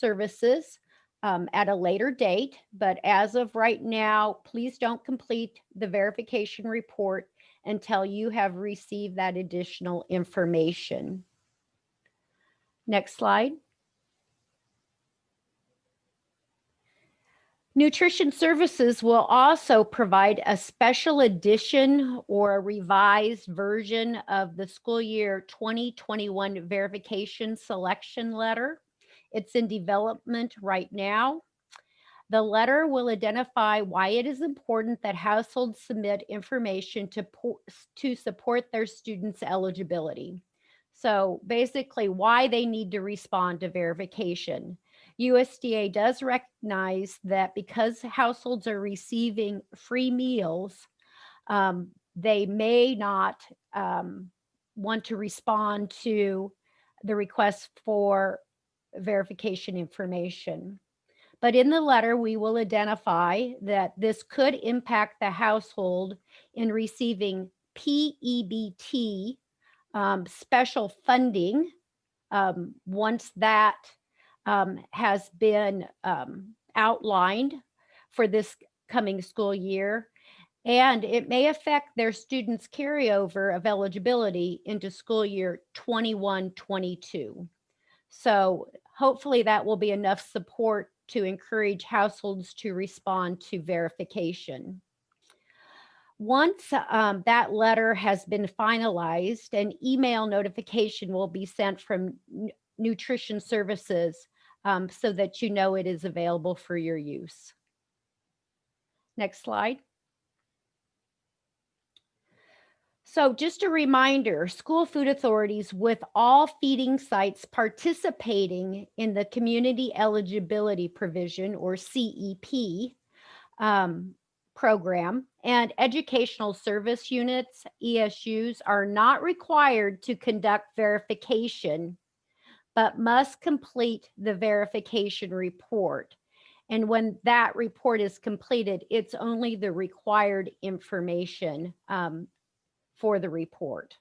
services at a later date, but as of right now, please don't complete the verification report until you have received that additional information. Next slide. Nutrition Services will also provide a special edition or a revised version of the school year 2021 verification selection letter. It's in development right now. The letter will identify why it is important that households submit information to support their students' eligibility. So basically, why they need to respond to verification. USDA does recognize that because households are receiving free meals, they may not want to respond to the request for verification information. But in the letter, we will identify that this could impact the household in receiving PEBT special funding once that has been outlined for this coming school year. And it may affect their students' carryover of eligibility into school year 21-22. So hopefully that will be enough support to encourage households to respond to verification. Once that letter has been finalized, an email notification will be sent from Nutrition Services so that you know it is available for your use. Next slide. So just a reminder, school food authorities with all feeding sites participating in the Community Eligibility Provision, or CEP, program, and educational service units, ESUs, are not required to conduct verification, but must complete the verification report. And when that report is completed, it's only the required information for the report.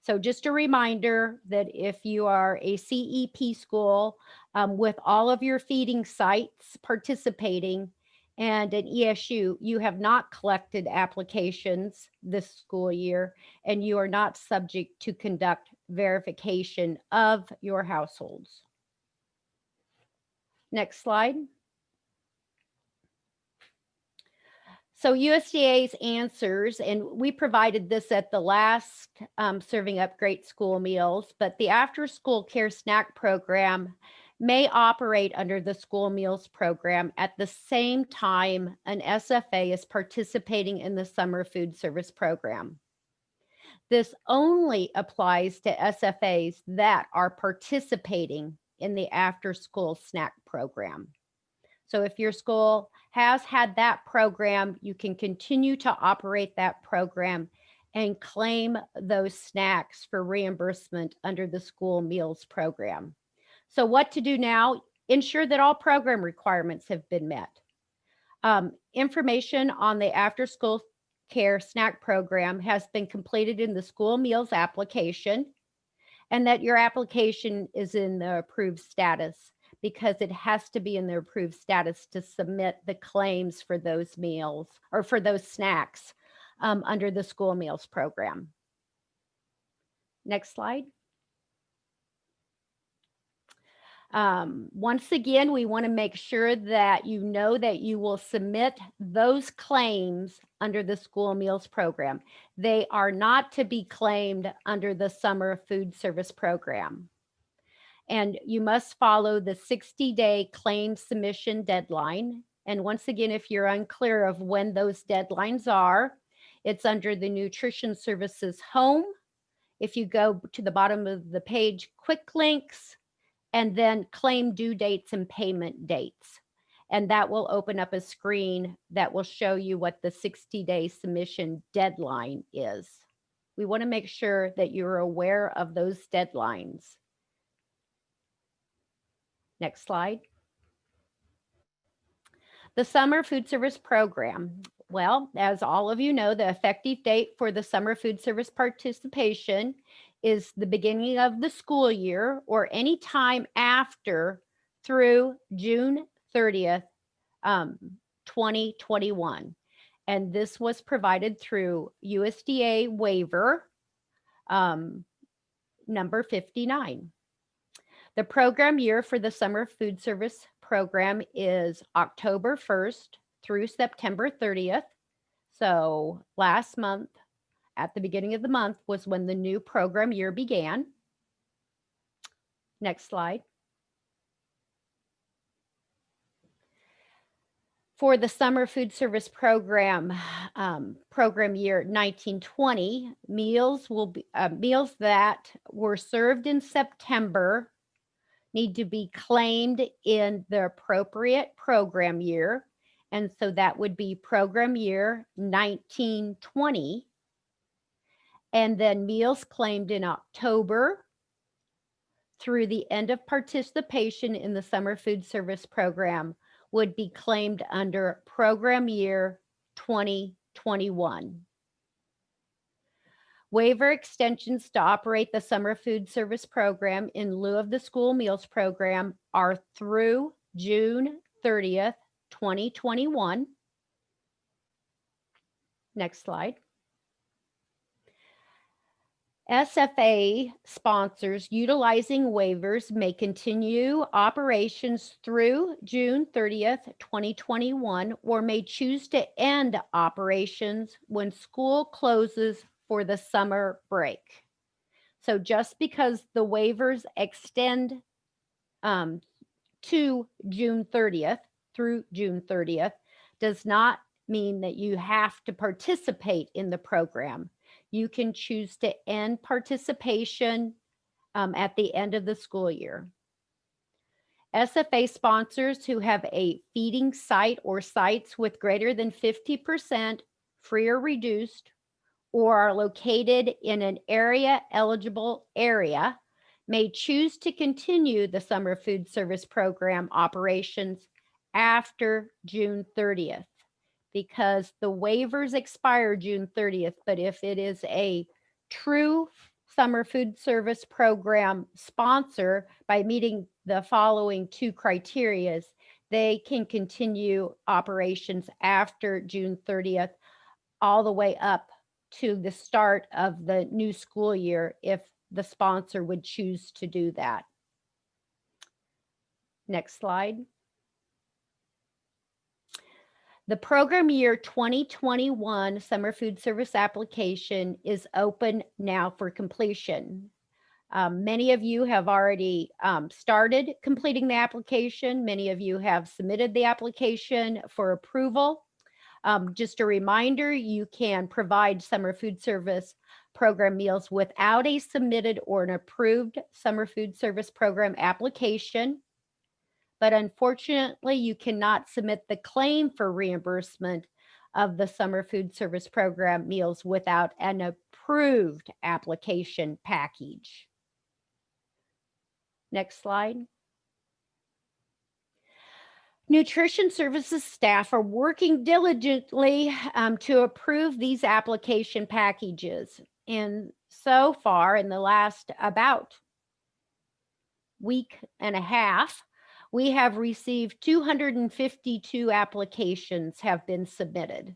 So just a reminder that if you are a CEP school with all of your feeding sites participating and an ESU, you have not collected applications this school year, and you are not subject to conduct verification of your households. Next slide. So USDA's answers, and we provided this at the last Serving Up Great School Meals, but the After School Care Snack Program may operate under the school meals program at the same time an SFA is participating in the summer food service program. This only applies to SFAs that are participating in the after school snack program. So if your school has had that program, you can continue to operate that program and claim those snacks for reimbursement under the school meals program. So what to do now? Ensure that all program requirements have been met. Information on the after school care snack program has been completed in the school meals application, and that your application is in the approved status, because it has to be in the approved status to submit the claims for those meals or for those snacks under the school meals program. Next slide. Once again, we want to make sure that you know that you will submit those claims under the school meals program. They are not to be claimed under the summer food service program. And you must follow the 60-day claim submission deadline. And once again, if you're unclear of when those deadlines are, it's under the Nutrition Services home. If you go to the bottom of the page, quick links, and then claim due dates and payment dates. And that will open up a screen that will show you what the 60-day submission deadline is. We want to make sure that you're aware of those deadlines. Next slide. The Summer Food Service Program. Well, as all of you know, the effective date for the summer food service participation is the beginning of the school year or any time after through June 30th, 2021. And this was provided through USDA waiver number 59. The program year for the Summer Food Service Program is October 1st through September 30th. So last month, at the beginning of the month, was when the new program year began. Next slide. For the Summer Food Service Program, program year 1920, meals that were served in September need to be claimed in the appropriate program year. And so that would be program year 1920. And then meals claimed in October through the end of participation in the Summer Food Service Program would be claimed under program year 2021. Waiver extensions to operate the Summer Food Service Program in lieu of the School Meals Program are through June 30th, 2021. Next slide. SFA sponsors utilizing waivers may continue operations through June 30th, 2021, or may choose to end operations when school closes for the summer break. So just because the waivers extend to June 30th, through June 30th, does not mean that you have to participate in the program. You can choose to end participation at the end of the school year. SFA sponsors who have a feeding site or sites with greater than 50% free or reduced, or are located in an area eligible area, may choose to continue the Summer Food Service Program operations after June 30th. Because the waivers expire June 30th, but if it is a true Summer Food Service Program sponsor by meeting the following two criteria, they can continue operations after June 30th, all the way up to the start of the new school year if the sponsor would choose to do that. Next slide. The program year 2021 Summer Food Service application is open now for completion. Many of you have already started completing the application. Many of you have submitted the application for approval. Just a reminder, you can provide Summer Food Service Program meals without a submitted or an approved Summer Food Service Program application. But unfortunately, you cannot submit the claim for reimbursement of the Summer Food Service Program meals without an approved application package. Next slide. Nutrition services staff are working diligently to approve these application packages. And so far, in the last about week and a half, we have received 252 applications have been submitted.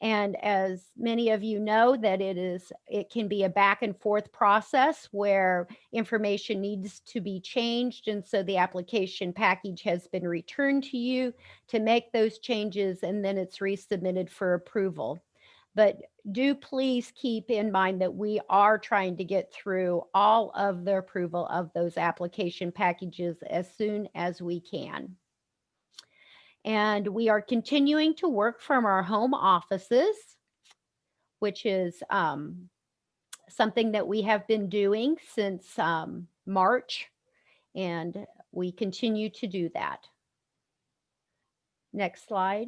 And as many of you know, that it can be a back and forth process where information needs to be changed. And so the application package has been returned to you to make those changes, and then it's resubmitted for approval. But do please keep in mind that we are trying to get through all of the approval of those application packages as soon as we can. And we are continuing to work from our home offices, which is something that we have been doing since March, and we continue to do that. Next slide.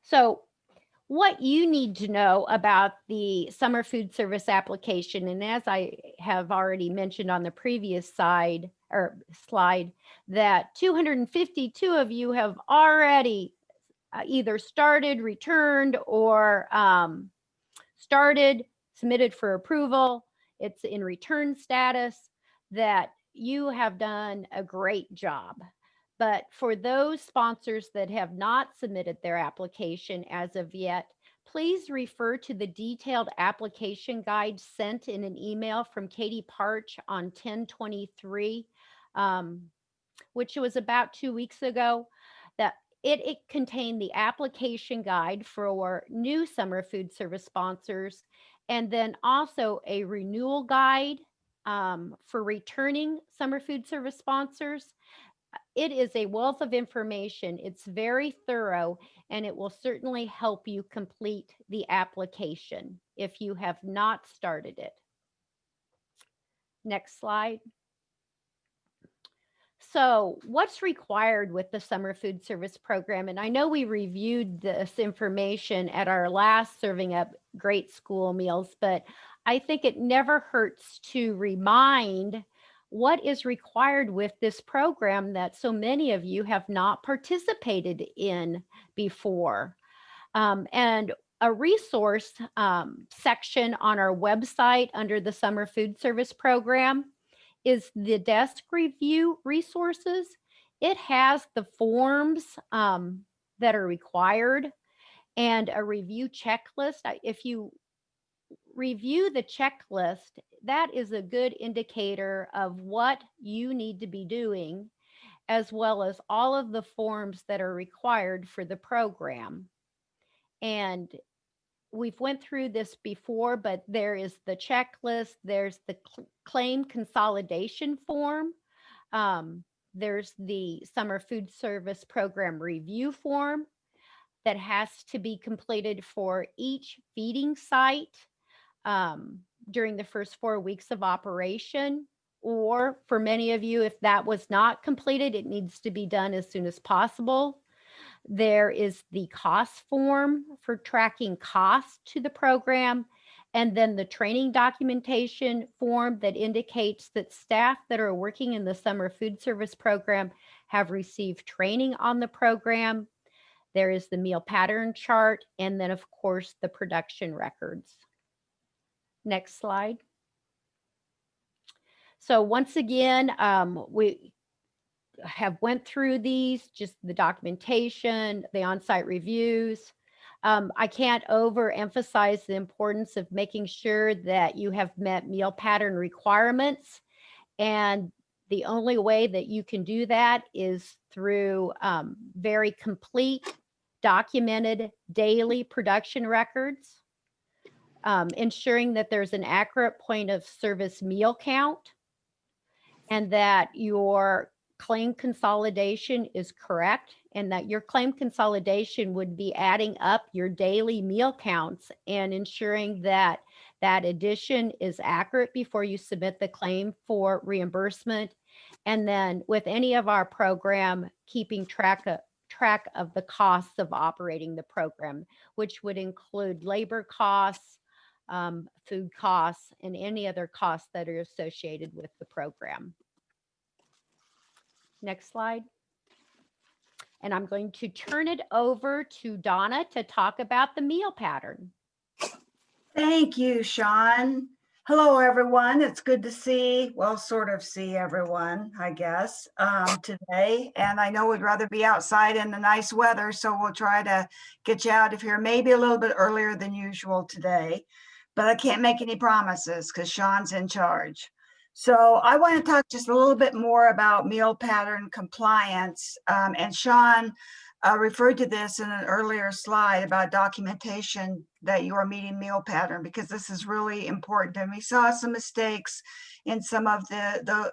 So what you need to know about the Summer Food Service application, and as I have already mentioned on the previous slide, that 252 of you have already either started, returned, or submitted for approval. It's in return status. That you have done a great job. But for those sponsors that have not submitted their application as of yet, please refer to the detailed application guide sent in an email from Katie Parch on 10/23, which was about 2 weeks ago. That it contained the application guide for new summer food service sponsors, and then also a renewal guide for returning summer food service sponsors. It is a wealth of information. It's very thorough, and it will certainly help you complete the application if you have not started it. Next slide. So, what's required with the summer food service program? And I know we reviewed this information at our last Serving Up Great School Meals, but I think it never hurts to remind what is required with this program that so many of you have not participated in before. And a resource section on our website under the Summer Food Service Program is the desk review resources. It has the forms that are required and a review checklist. If you review the checklist, that is a good indicator of what you need to be doing, as well as all of the forms that are required for the program. And we've went through this before, but there is the checklist, there's the claim consolidation form, there's the summer food service program review form that has to be completed for each feeding site during the first 4 weeks of operation. Or for many of you, if that was not completed, it needs to be done as soon as possible. There is the cost form for tracking costs to the program, and then the training documentation form that indicates that staff that are working in the summer food service program have received training on the program. There is the meal pattern chart, and then of course the production records. Next slide. So once again, we have went through these, just the documentation, the on-site reviews. I can't overemphasize the importance of making sure that you have met meal pattern requirements. And the only way that you can do that is through very complete, documented daily production records, ensuring that there's an accurate point of service meal count, and that your claim consolidation is correct, and that your claim consolidation would be adding up your daily meal counts and ensuring that that addition is accurate before you submit the claim for reimbursement. And then with any of our program, keeping track of the costs of operating the program, which would include labor costs, food costs, and any other costs that are associated with the program. Next slide. And I'm going to turn it over to Donna to talk about the meal pattern. Thank you, Sean. Hello, everyone. It's good to see, well, sort of see everyone, I guess, today. And I know we'd rather be outside in the nice weather, so we'll try to get you out of here maybe a little bit earlier than usual today. But I can't make any promises because Sean's in charge. So I want to talk just a little bit more about meal pattern compliance. And Sean referred to this in an earlier slide about documentation that you are meeting meal pattern, because this is really important. And we saw some mistakes in some of the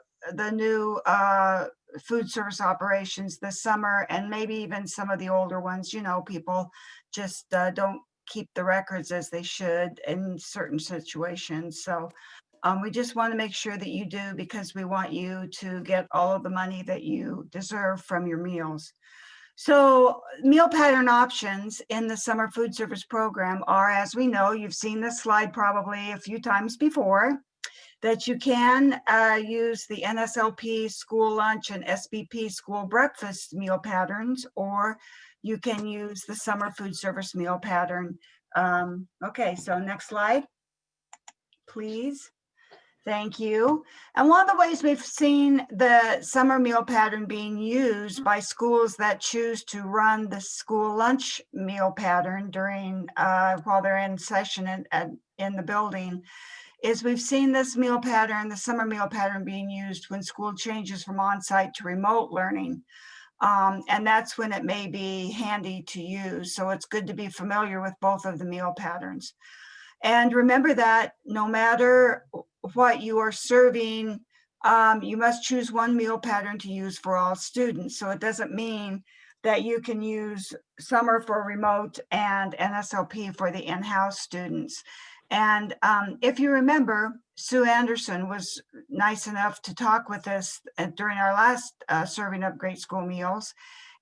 new food service operations this summer, and maybe even some of the older ones. You know, people just don't keep the records as they should in certain situations. So we just want to make sure that you do, because we want you to get all of the money that you deserve from your meals. So meal pattern options in the summer food service program are, as we know, you've seen this slide probably a few times before, that you can use the NSLP school lunch and SBP school breakfast meal patterns, or you can use the summer food service meal pattern. Okay, so next slide, please. Thank you. And one of the ways we've seen the summer meal pattern being used by schools that choose to run the school lunch meal pattern during while they're in session in the building is we've seen this meal pattern, the summer meal pattern, being used when school changes from on-site to remote learning. And that's when it may be handy to use. So it's good to be familiar with both of the meal patterns. And remember that no matter what you are serving, you must choose one meal pattern to use for all students. So it doesn't mean that you can use summer for remote and NSLP for the in-house students. And if you remember, Sue Anderson was nice enough to talk with us during our last serving of great school meals.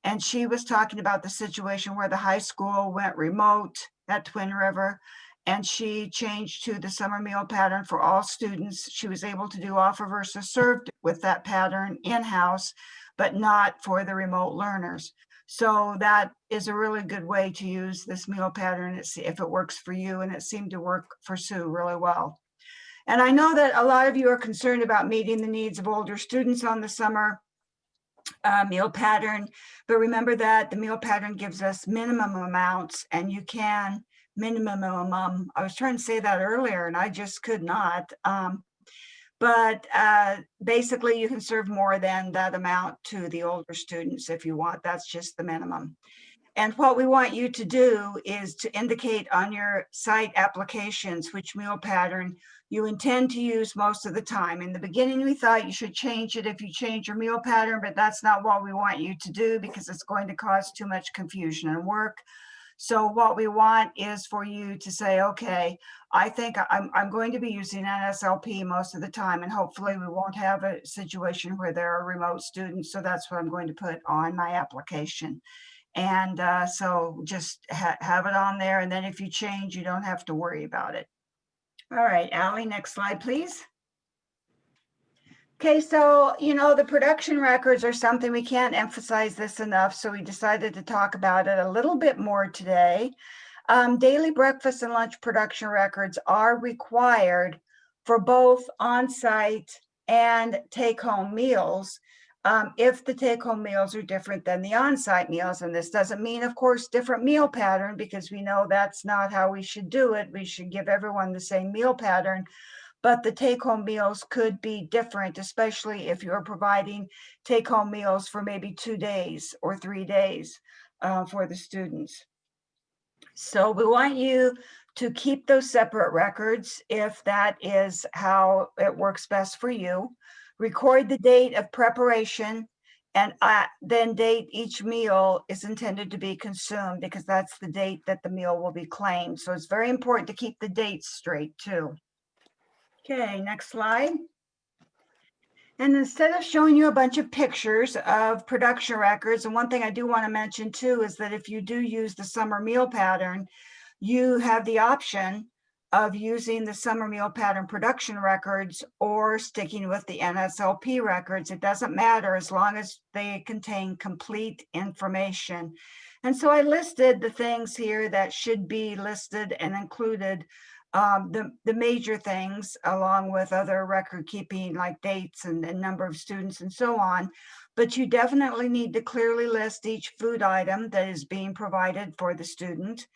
And she was talking about the situation where the high school went remote at Twin River, and she changed to the summer meal pattern for all students. She was able to do offer versus served with that pattern in-house, but not for the remote learners. So that is a really good way to use this meal pattern if it works for you, and it seemed to work for Sue really well. And I know that a lot of you are concerned about meeting the needs of older students on the summer meal pattern, but remember that the meal pattern gives us minimum amounts, and you can I was trying to say that earlier and I just could not. But basically you can serve more than that amount to the older students if you want. That's just the minimum. And what we want you to do is to indicate on your site applications which meal pattern you intend to use most of the time. In the beginning, we thought you should change it if you change your meal pattern, but that's not what we want you to do because it's going to cause too much confusion and work. So what we want is for you to say, okay, I think I'm going to be using NSLP most of the time, and hopefully we won't have a situation where there are remote students. So that's what I'm going to put on my application. And so just have it on there. And then if you change, you don't have to worry about it. All right, Allie, next slide, please. Okay, so, the production records are something we can't emphasize this enough. So we decided to talk about it a little bit more today. Daily breakfast and lunch production records are required for both on-site and take-home meals. If the take-home meals are different than the on-site meals. And this doesn't mean, of course, different meal pattern, because we know that's not how we should do it. We should give everyone the same meal pattern, but the take-home meals could be different, especially if you're providing take-home meals for maybe 2 days or 3 days for the students. So we want you to keep those separate records if that is how it works best for you. Record the date of preparation, and then date each meal is intended to be consumed, because that's the date that the meal will be claimed. So it's very important to keep the dates straight too. Okay, next slide. And instead of showing you a bunch of pictures of production records, and one thing I do want to mention too is that if you do use the summer meal pattern, you have the option of using the summer meal pattern production records or sticking with the NSLP records. It doesn't matter as long as they contain complete information. And so I listed the things here that should be listed and included, the major things, along with other record keeping like dates and the number of students and so on. But you definitely need to clearly list each food item that is being provided for the student.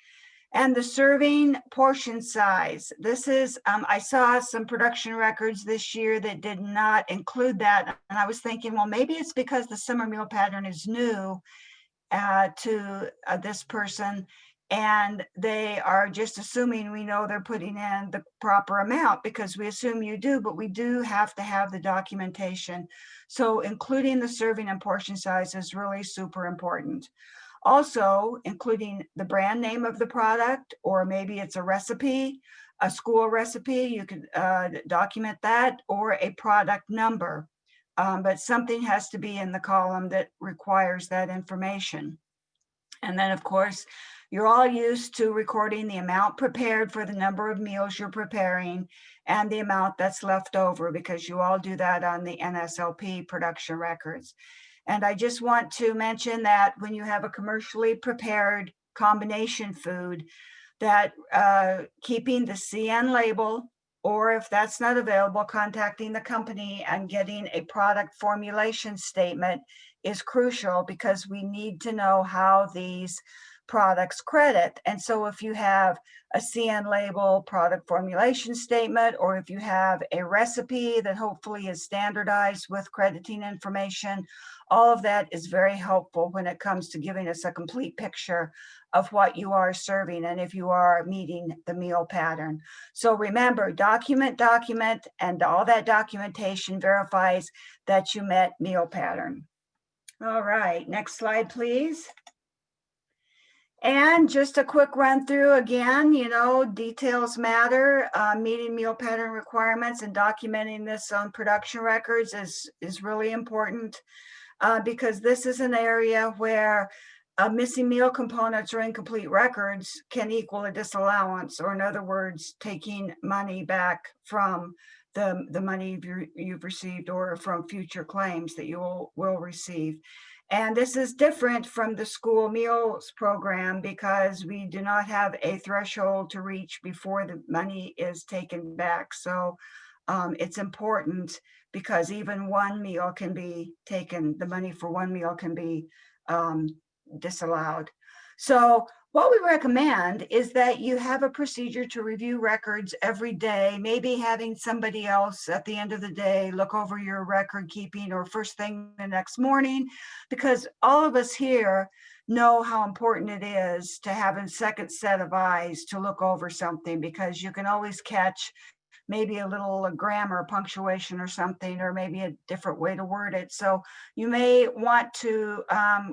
And the serving portion size. This is, I saw some production records this year that did not include that. And I was thinking, well, maybe it's because the summer meal pattern is new to this person, and they are just assuming we know they're putting in the proper amount, because we assume you do, but we do have to have the documentation. So including the serving and portion size is really super important. Also, including the brand name of the product, or maybe it's a recipe, a school recipe, you could document that, or a product number. But something has to be in the column that requires that information. And then, of course, you're all used to recording the amount prepared for the number of meals you're preparing and the amount that's left over, because you all do that on the NSLP production records. And I just want to mention that when you have a commercially prepared combination food, that keeping the CN label or if that's not available, contacting the company and getting a product formulation statement is crucial, because we need to know how these products credit. And so if you have a CN label product formulation statement, or if you have a recipe that hopefully is standardized with crediting information, all of that is very helpful when it comes to giving us a complete picture of what you are serving and if you are meeting the meal pattern. So remember, document, and all that documentation verifies that you met meal pattern. All right, next slide, please. And just a quick run through again, details matter. Meeting meal pattern requirements and documenting this on production records is really important, because this is an area where missing meal components or incomplete records can equal a disallowance, or in other words, taking money back from the money you've received, or from future claims that you will receive. And this is different from the school meals program, because we do not have a threshold to reach before the money is taken back. So it's important, because even one meal can be taken, the money for one meal can be disallowed. So what we recommend is that you have a procedure to review records every day, maybe having somebody else at the end of the day look over your record keeping, or first thing the next morning, because all of us here know how important it is to have a second set of eyes to look over something, because you can always catch maybe a little grammar, punctuation or something, or maybe a different way to word it. So you may want to,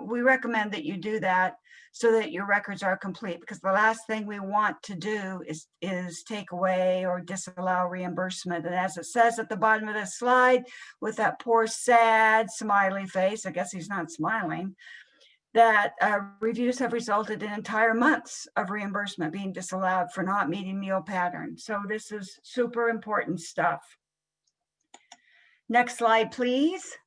we recommend that you do that so that your records are complete, because the last thing we want to do is take away or disallow reimbursement. And as it says at the bottom of this slide, with that poor, sad, smiley face, I guess he's not smiling, that reviews have resulted in entire months of reimbursement being disallowed for not meeting meal patterns. So this is super important stuff. Next slide, please.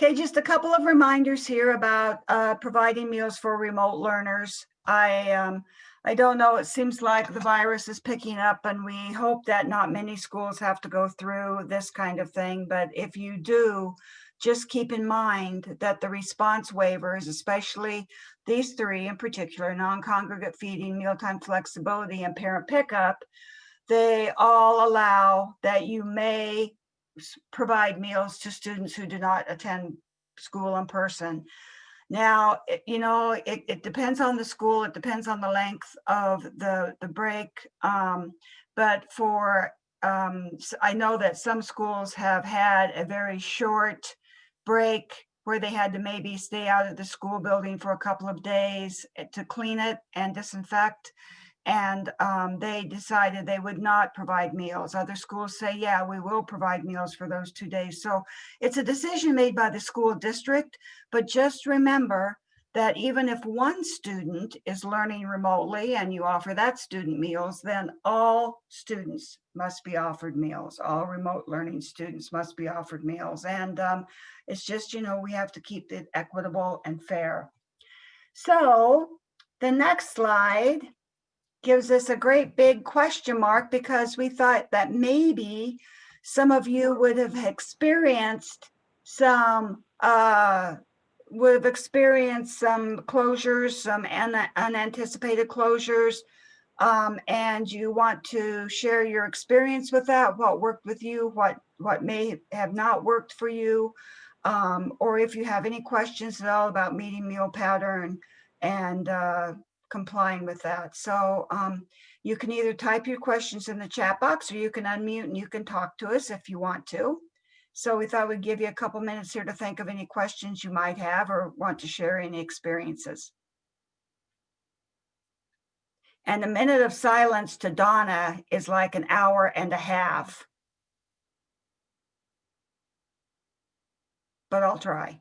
Okay, just a couple of reminders here about providing meals for remote learners. I don't know, it seems like the virus is picking up, and we hope that not many schools have to go through this kind of thing. But if you do, just keep in mind that the response waivers, especially these three in particular, non-congregate feeding, mealtime flexibility, and parent pickup, they all allow that you may provide meals to students who do not attend school in person. Now, it depends on the school, it depends on the length of the break, but I know that some schools have had a very short break where they had to maybe stay out of the school building for a couple of days to clean it and disinfect. And they decided they would not provide meals. Other schools say, yeah, we will provide meals for those 2 days. So it's a decision made by the school district, but just remember that even if one student is learning remotely and you offer that student meals, then all students must be offered meals. All remote learning students must be offered meals. And it's just, we have to keep it equitable and fair. So the next slide gives us a great big question mark, because we thought that maybe some of you would have experienced some closures, some unanticipated closures, and you want to share your experience with that, what worked with you, what may have not worked for you, or if you have any questions at all about meeting meal pattern and complying with that. So you can either type your questions in the chat box, or you can unmute and you can talk to us if you want to. So we thought we'd give you a couple minutes here to think of any questions you might have or want to share any experiences. And a minute of silence to Donna is like an hour and a half. But I'll try.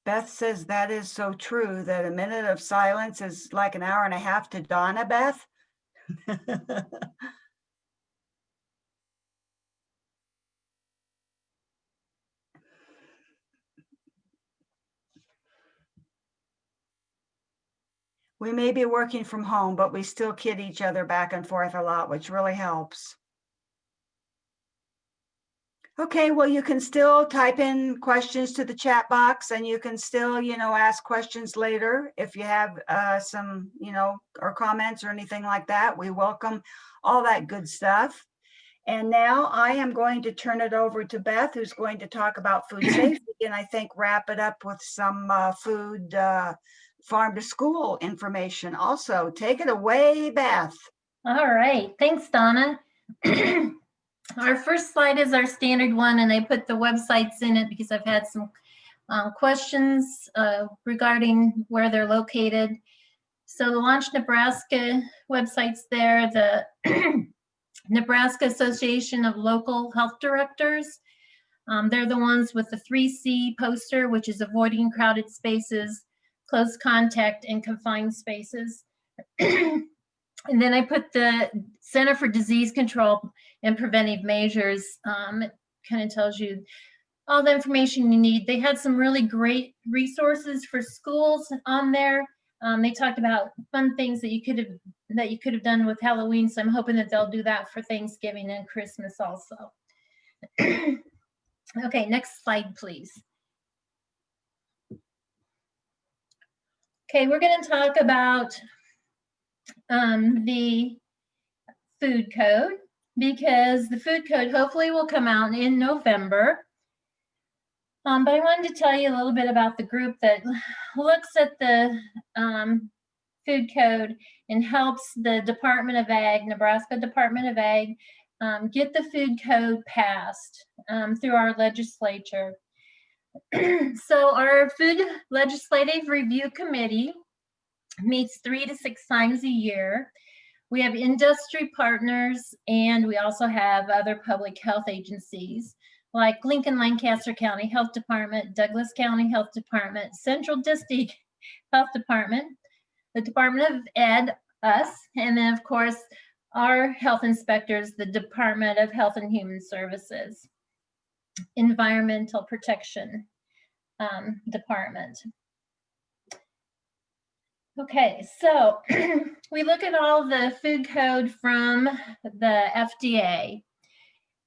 Beth says that is so true, that a minute of silence is like an hour and a half to Donna, Beth. We may be working from home, but we still kid each other back and forth a lot, which really helps. Okay, well, you can still type in questions to the chat box, and you can still, ask questions later if you have some, or comments or anything like that. We welcome all that good stuff. And now I am going to turn it over to Beth, who's going to talk about food safety, and I think wrap it up with some food farm to school information also. Take it away, Beth. All right, thanks, Donna. Our first slide is our standard one, and I put the websites in it because I've had some questions regarding where they're located. So the Launch Nebraska website's there, the Nebraska Association of Local Health Directors. They're the ones with the 3C poster, which is avoiding crowded spaces, close contact, and confined spaces. And then I put the Center for Disease Control and Preventive Measures. It kind of tells you all the information you need. They had some really great resources for schools on there. They talked about fun things that you could have done with Halloween. So I'm hoping that they'll do that for Thanksgiving and Christmas also. Okay, next slide, please. Okay, we're going to talk about the food code, because the food code hopefully will come out in November. But I wanted to tell you a little bit about the group that looks at the food code and helps the Department of Ag, Nebraska Department of Ag, get the food code passed through our legislature. So our Food Legislative Review Committee meets 3 to 6 times a year. We have industry partners, and we also have other public health agencies like Lincoln Lancaster County Health Department, Douglas County Health Department, Central District Health Department, the Department of Ed, us, and then of course our health inspectors, the Department of Health and Human Services, Environmental Protection Department. Okay, so we look at all the food code from the FDA,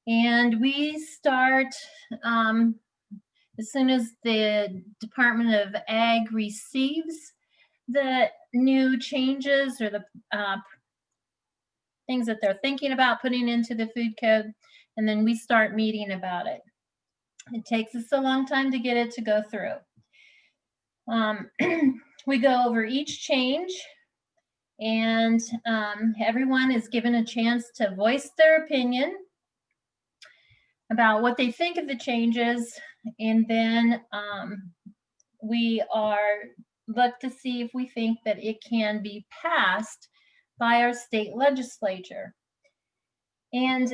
and we start as soon as the Department of Ag receives the new changes or the things that they're thinking about putting into the food code, and then we start meeting about it. It takes us a long time to get it to go through. We go over each change, and everyone is given a chance to voice their opinion about what they think of the changes, and then we look to see if we think that it can be passed by our state legislature. And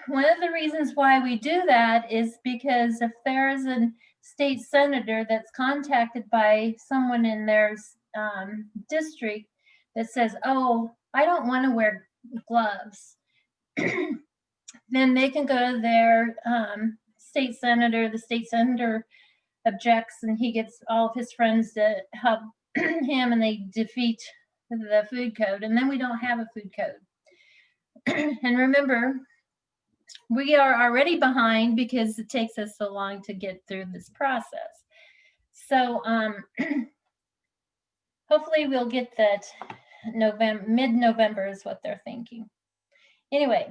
one of the reasons why we do that is because if there is a state senator that's contacted by someone in their district that says, oh, I don't want to wear gloves, then they can go to their state senator. The state senator objects, and he gets all of his friends to help him, and they defeat the food code, and then we don't have a food code. And remember, we are already behind because it takes us so long to get through this process. So hopefully we'll get that mid-November is what they're thinking. Anyway,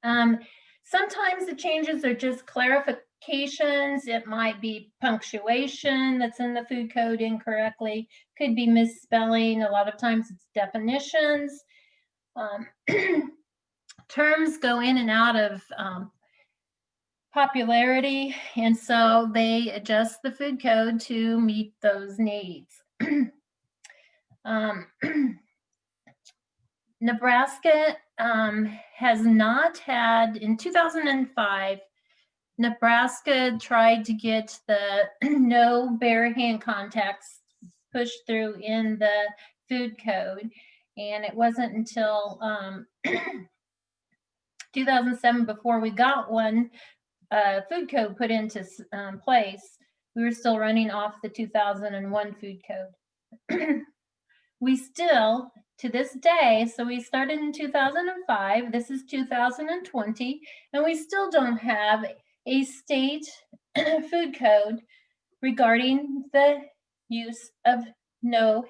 sometimes the changes are just clarifications. It might be punctuation that's in the food code incorrectly, could be misspelling. A lot of times it's definitions. Terms go in and out of popularity, and so they adjust the food code to meet those needs. Nebraska has not had, in 2005, Nebraska tried to get the no bare hand contacts pushed through in the food code, and it wasn't until 2007 before we got one food code put into place. We were still running off the 2001 food code. we still, to this day, so we started in 2005, this is 2020, and we still don't have a state food code regarding the use of no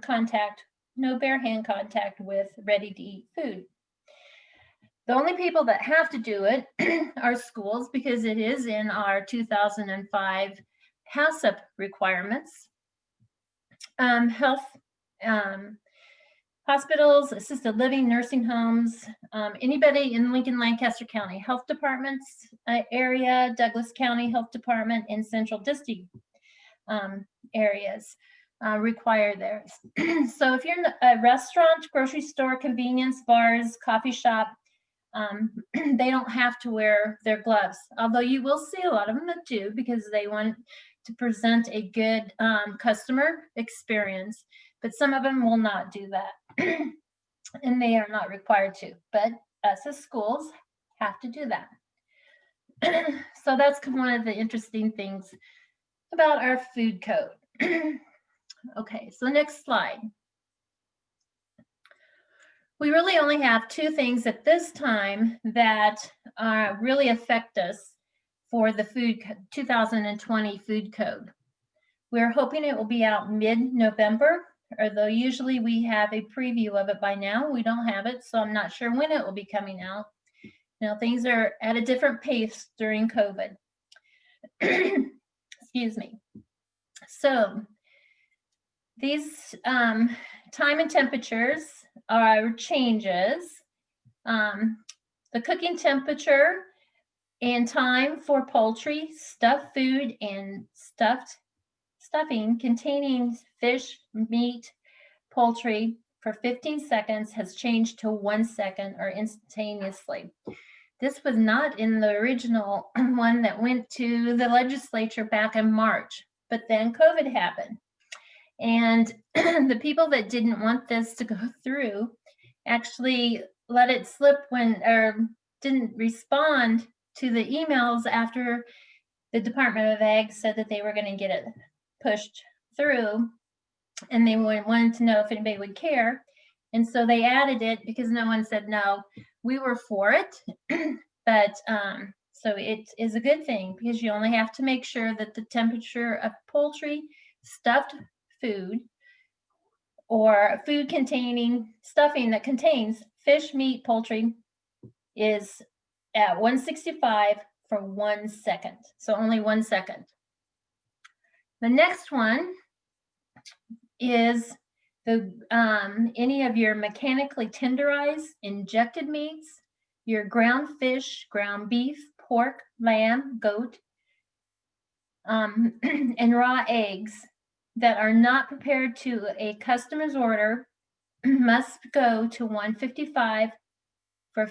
contact, no bare hand contact with ready-to-eat food. The only people that have to do it are schools, because it is in our 2005 HACCP requirements. Health, hospitals, assisted living, nursing homes, anybody in Lincoln, Lancaster County Health Department's area, Douglas County Health Department, and Central District areas require theirs. So if you're in a restaurant, grocery store, convenience, bars, coffee shop, they don't have to wear their gloves, although you will see a lot of them that do, because they want to present a good customer experience, but some of them will not do that. And they are not required to, but us as schools have to do that. So that's one of the interesting things about our food code. Okay, so next slide. We really only have two things at this time that really affect us for the 2020 food code. We're hoping it will be out mid-November, although usually we have a preview of it by now. We don't have it, so I'm not sure when it will be coming out. You know, things are at a different pace during COVID. Excuse me. So these time and temperatures are changes. The cooking temperature and time for poultry, stuffed food, and stuffing containing fish, meat, poultry for 15 seconds has changed to 1 second or instantaneously. This was not in the original one that went to the legislature back in March, but then COVID happened. And the people that didn't want this to go through actually let it slip or didn't respond to the emails after the Department of Ag said that they were going to get it pushed through, and they wanted to know if anybody would care. And so they added it because no one said no. We were for it, but so it is a good thing, because you only have to make sure that the temperature of poultry, stuffed food, or food containing stuffing that contains fish, meat, poultry is at 165 for 1 second. So only 1 second. The next one is the any of your mechanically tenderized injected meats, your ground fish, ground beef, pork, lamb, goat, and raw eggs that are not prepared to a customer's order must go to 155 for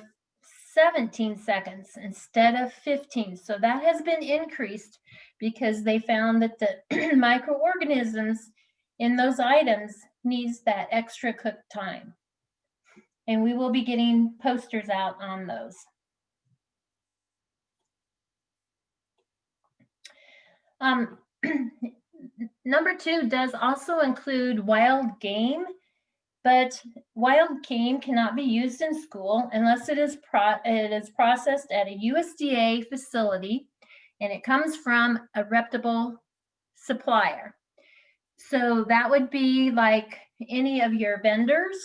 17 seconds instead of 15. So that has been increased because they found that the microorganisms in those items needs that extra cook time. And we will be getting posters out on those. Number 2 does also include wild game, but wild game cannot be used in school unless it is processed at a USDA facility and it comes from a reputable supplier. So that would be like any of your vendors.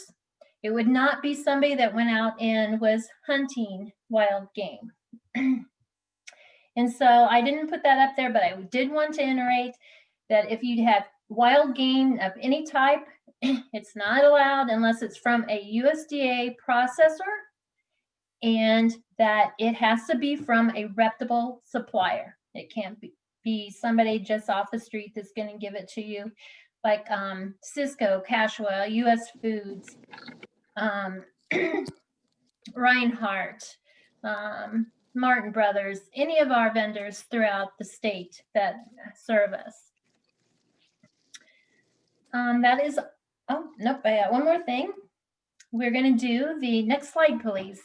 It would not be somebody that went out and was hunting wild game. And so I didn't put that up there, but I did want to iterate that if you have wild game of any type, it's not allowed unless it's from a USDA processor, and that it has to be from a reputable supplier. It can't be somebody just off the street that's going to give it to you, like Cisco, Cashwell, US Foods, Reinhardt, Martin Brothers, any of our vendors throughout the state that serve us. That is, oh, nope, I got one more thing. We're going to do the next slide, please.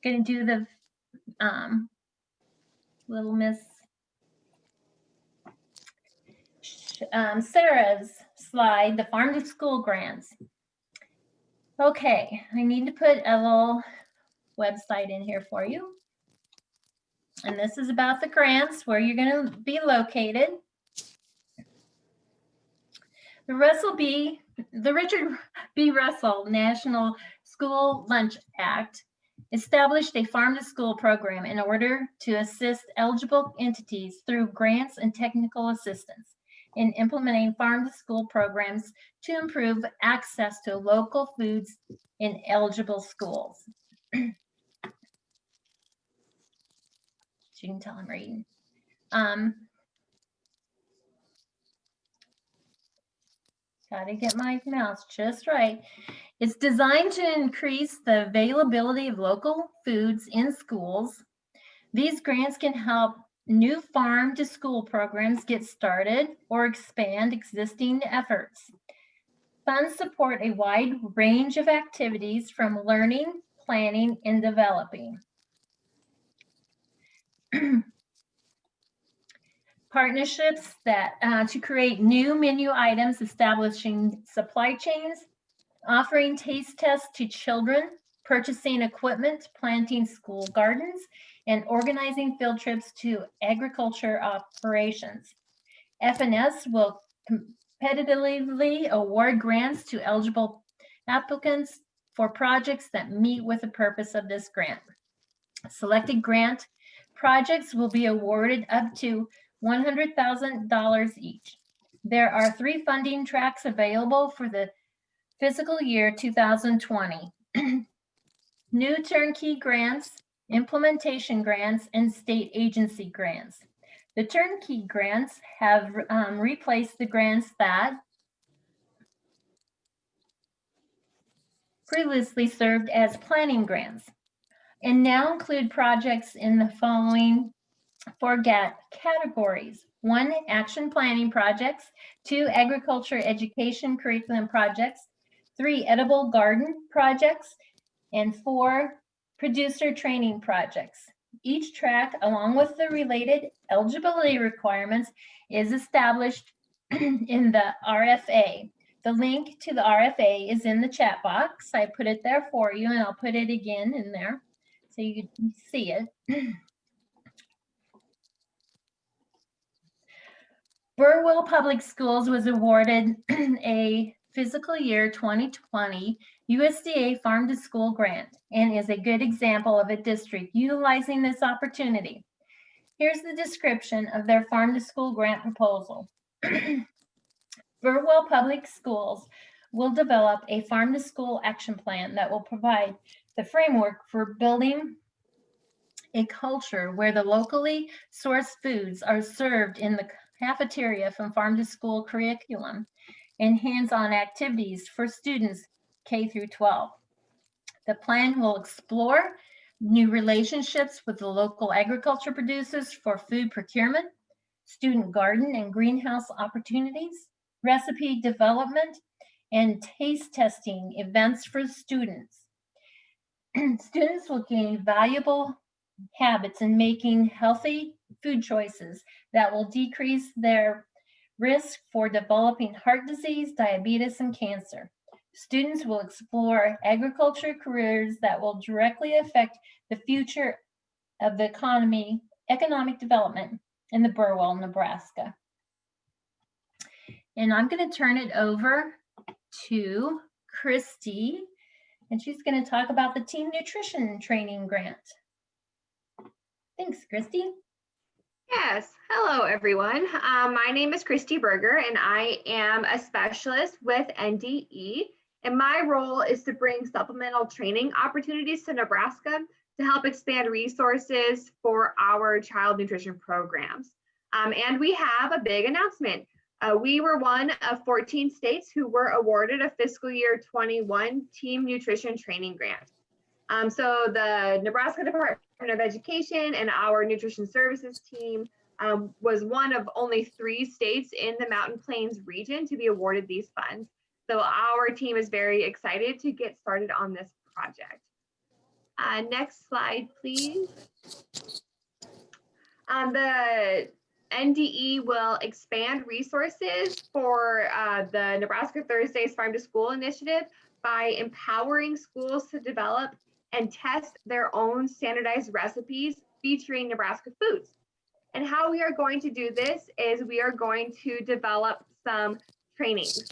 Going to do the little Miss Sarah's slide, the farm to school grants. Okay, I need to put a little website in here for you. And this is about the grants, where you're going to be located. The Richard B. Russell National School Lunch Act established a farm-to-school program in order to assist eligible entities through grants and technical assistance in implementing farm-to-school programs to improve access to local foods in eligible schools. So you can tell I'm reading. Got to get my mouse just right. It's designed to increase the availability of local foods in schools. These grants can help new farm to school programs get started or expand existing efforts. Funds support a wide range of activities from learning, planning, and developing. Partnerships that to create new menu items, establishing supply chains, offering taste tests to children, purchasing equipment, planting school gardens, and organizing field trips to agriculture operations. FNS will competitively award grants to eligible applicants for projects that meet with the purpose of this grant. Selected grant projects will be awarded up to $100,000 each. There are 3 funding tracks available for the fiscal year 2020. New turnkey grants, implementation grants, and state agency grants. The turnkey grants have replaced the grants that previously served as planning grants and now include projects in the following 4 categories. 1, action planning projects. 2, agriculture education curriculum projects. 3, edible garden projects. And 4, producer training projects. Each track, along with the related eligibility requirements, is established in the RFA. The link to the RFA is in the chat box. I put it there for you, and I'll put it again in there so you can see it. Burwell Public Schools was awarded a fiscal year 2020 USDA Farm to School grant and is a good example of a district utilizing this opportunity. Here's the description of their Farm to School grant proposal. Burwell Public Schools will develop a Farm to School action plan that will provide the framework for building a culture where the locally sourced foods are served in the cafeteria from farm to school curriculum and hands-on activities for students K through 12. The plan will explore new relationships with the local agriculture producers for food procurement, student garden and greenhouse opportunities, recipe development, and taste testing events for students. Students will gain valuable habits in making healthy food choices that will decrease their risk for developing heart disease, diabetes, and cancer. Students will explore agriculture careers that will directly affect the future of the economic development in the Burwell, Nebraska. And I'm going to turn it over to Christy, and she's going to talk about the Team Nutrition Training Grant. Thanks, Christy. Yes, hello everyone. My name is Christy Berger and I am a specialist with NDE, and my role is to bring supplemental training opportunities to Nebraska to help expand resources for our child nutrition programs. And we have a big announcement. We were one of 14 states who were awarded a fiscal year 21 Team Nutrition Training Grant. So the Nebraska Department of Education and our nutrition services team was one of only 3 states in the Mountain Plains region to be awarded these funds. So our team is very excited to get started on this project. Next slide, please. The NDE will expand resources for the Nebraska Thursdays Farm to School initiative by empowering schools to develop and test their own standardized recipes featuring Nebraska foods. And how we are going to do this is we are going to develop some trainings.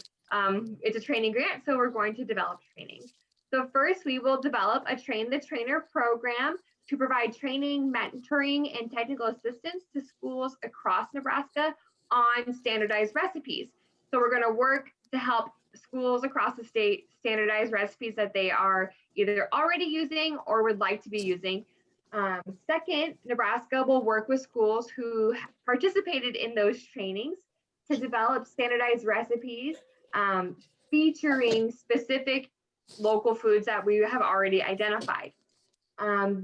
It's a training grant, so we're going to develop trainings. So first, we will develop a Train the Trainer program to provide training, mentoring, and technical assistance to schools across Nebraska on standardized recipes. So we're going to work to help schools across the state standardize recipes that they are either already using or would like to be using. Second, Nebraska will work with schools who participated in those trainings to develop standardized recipes featuring specific local foods that we have already identified.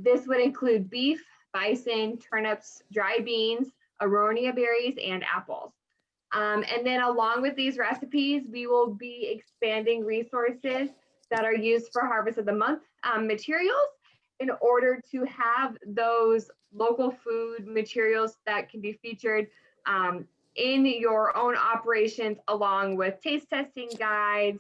This would include beef, bison, turnips, dry beans, aronia berries, and apples. And then along with these recipes, we will be expanding resources that are used for Harvest of the Month materials in order to have those local food materials that can be featured in your own operations, along with taste testing guides,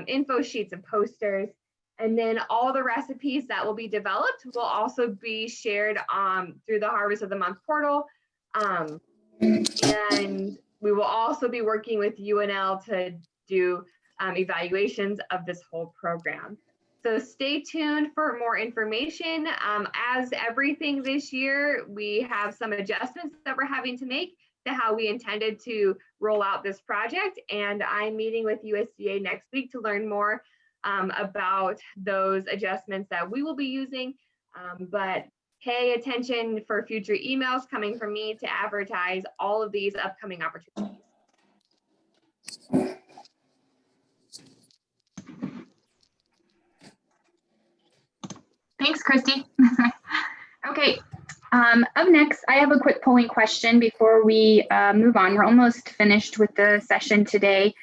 info sheets and posters. And then all the recipes that will be developed will also be shared through the Harvest of the Month portal. And we will also be working with UNL to do evaluations of this whole program. So stay tuned for more information. As everything this year, we have some adjustments that we're having to make to how we intended to roll out this project. And I'm meeting with USDA next week to learn more about those adjustments that we will be using. But pay attention for future emails coming from me to advertise all of these upcoming opportunities. Thanks, Christy. Okay, up next, I have a quick polling question before we move on. We're almost finished with the session today.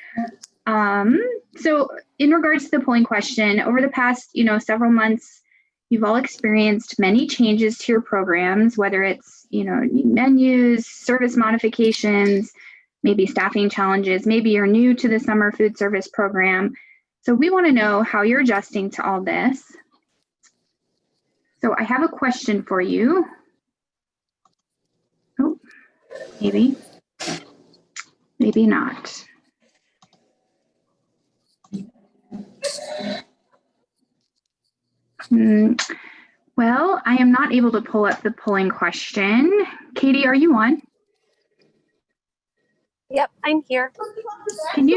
So in regards to the polling question, over the past, several months, you've all experienced many changes to your programs, whether it's, new menus, service modifications, maybe staffing challenges, maybe you're new to the summer food service program. So we want to know how you're adjusting to all this. So I have a question for you. Oh, maybe not. Well, I am not able to pull up the polling question. Katie, are you on? Yep, I'm here. Can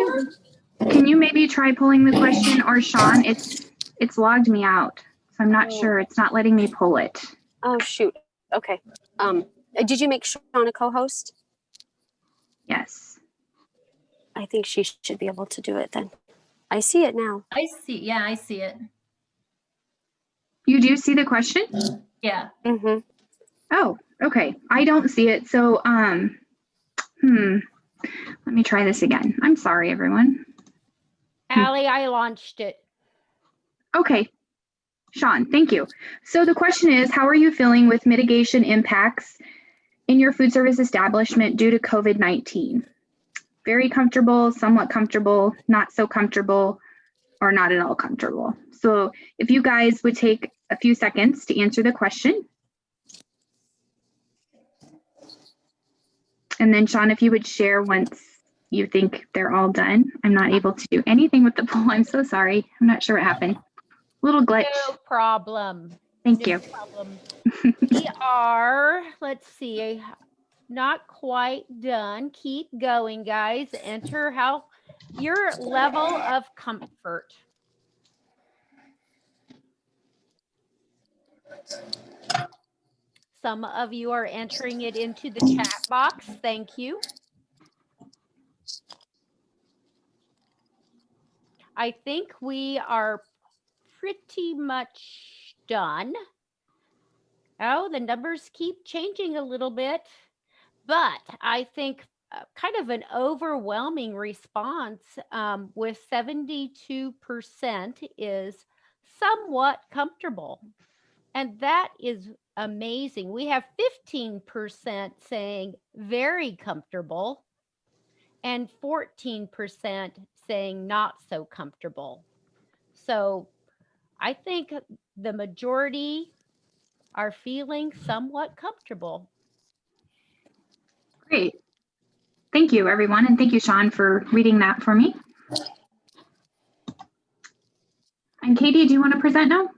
you maybe try pulling the question, or Sean? It's logged me out, so I'm not sure. It's not letting me pull it. Oh shoot. Okay. Did you make Sean a co-host? Yes. I think she should be able to do it then. I see it now. I see it. You do see the question? Yeah. Mm-hmm. Oh, okay. I don't see it. So, let me try this again. I'm sorry, everyone. Allie, I launched it. Okay. Sean, thank you. So the question is, how are you feeling with mitigation impacts in your food service establishment due to COVID-19? Very comfortable, somewhat comfortable, not so comfortable, or not at all comfortable. So if you guys would take a few seconds to answer the question. And then Sean, if you would share once you think they're all done. I'm not able to do anything with the poll. I'm so sorry. I'm not sure what happened. Little glitch. No problem. Thank No you. problem. We are, let's see, not quite done. Keep going, guys. Enter your level of comfort. Some of you are entering it into the chat box. Thank you. I think we are pretty much done. Oh, the numbers keep changing a little bit, but I think kind of an overwhelming response with 72% is somewhat comfortable. And that is amazing. We have 15% saying very comfortable and 14% saying not so comfortable. So I think the majority are feeling somewhat comfortable. Great. Thank you, everyone. And thank you, Sean, for reading that for me. And Katie, do you want to present now?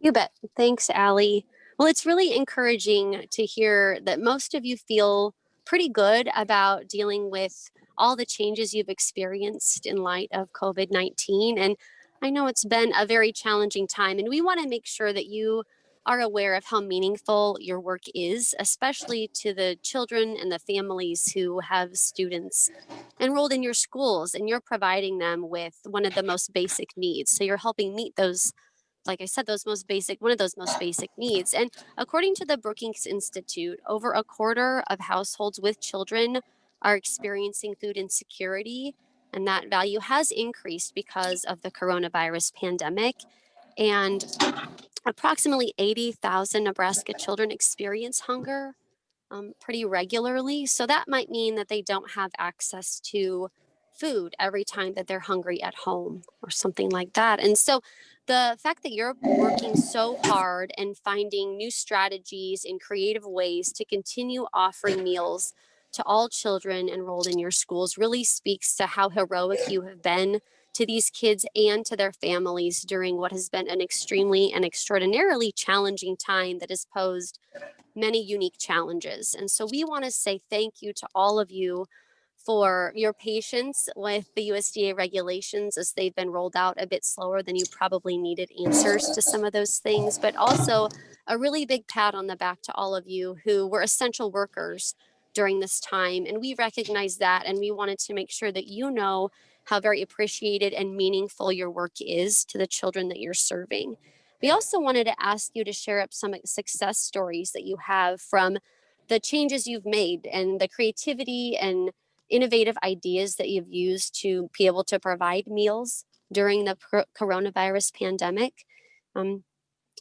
You bet. Thanks, Allie. Well, it's really encouraging to hear that most of you feel pretty good about dealing with all the changes you've experienced in light of COVID-19. And I know it's been a very challenging time, and we want to make sure that you are aware of how meaningful your work is, especially to the children and the families who have students enrolled in your schools, and you're providing them with one of the most basic needs. So you're helping meet those, like I said, one of those most basic needs. And according to the Brookings Institute, over a quarter of households with children are experiencing food insecurity, and that value has increased because of the coronavirus pandemic. And approximately 80,000 Nebraska children experience hunger pretty regularly. So that might mean that they don't have access to food every time that they're hungry at home or something like that. And so the fact that you're working so hard and finding new strategies and creative ways to continue offering meals to all children enrolled in your schools really speaks to how heroic you have been to these kids and to their families during what has been an extremely and extraordinarily challenging time that has posed many unique challenges. And so we want to say thank you to all of you for your patience with the USDA regulations as they've been rolled out a bit slower than you probably needed answers to some of those things, but also a really big pat on the back to all of you who were essential workers during this time. And we recognize that, and we wanted to make sure that you know how very appreciated and meaningful your work is to the children that you're serving. We also wanted to ask you to share up some success stories that you have from the changes you've made and the creativity and innovative ideas that you've used to be able to provide meals during the coronavirus pandemic.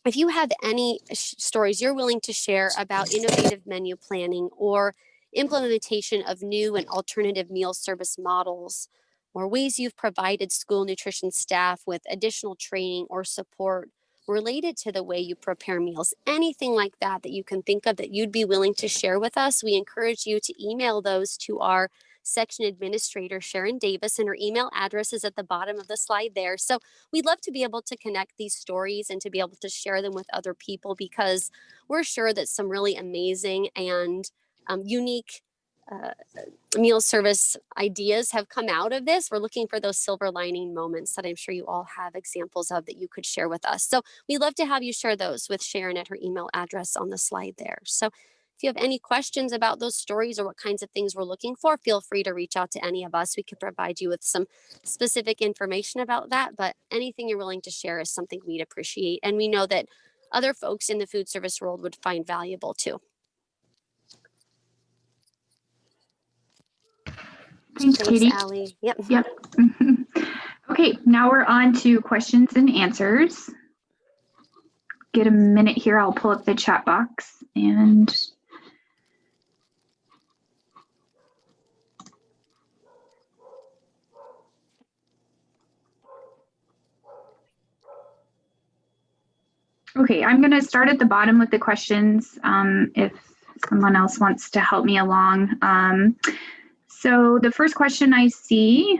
If you have any stories you're willing to share about innovative menu planning or implementation of new and alternative meal service models, or ways you've provided school nutrition staff with additional training or support related to the way you prepare meals, anything like that that you can think of that you'd be willing to share with us, we encourage you to email those to our section administrator, Sharon Davis, and her email address is at the bottom of the slide there. So we'd love to be able to connect these stories and to be able to share them with other people, because we're sure that some really amazing and unique meal service ideas have come out of this. We're looking for those silver lining moments that I'm sure you all have examples of that you could share with us. So we'd love to have you share those with Sharon at her email address on the slide there. So if you have any questions about those stories or what kinds of things we're looking for, feel free to reach out to any of us. We could provide you with some specific information about that, but anything you're willing to share is something we'd appreciate. And we know that other folks in the food service world would find valuable too. Thanks, Katie. Allie. Yep. Okay, now we're on to questions and answers. Get a minute here. I'll pull up the chat box and okay, I'm going to start at the bottom with the questions if someone else wants to help me along. So the first question I see,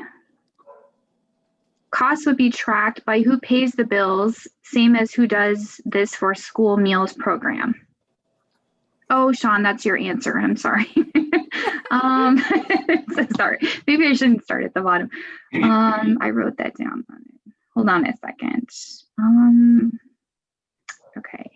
costs would be tracked by who pays the bills, same as who does this for school meals program. Oh, Sean, that's your answer. I'm sorry. So sorry. Maybe I shouldn't start at the bottom. I wrote that down. Hold on a second. Okay.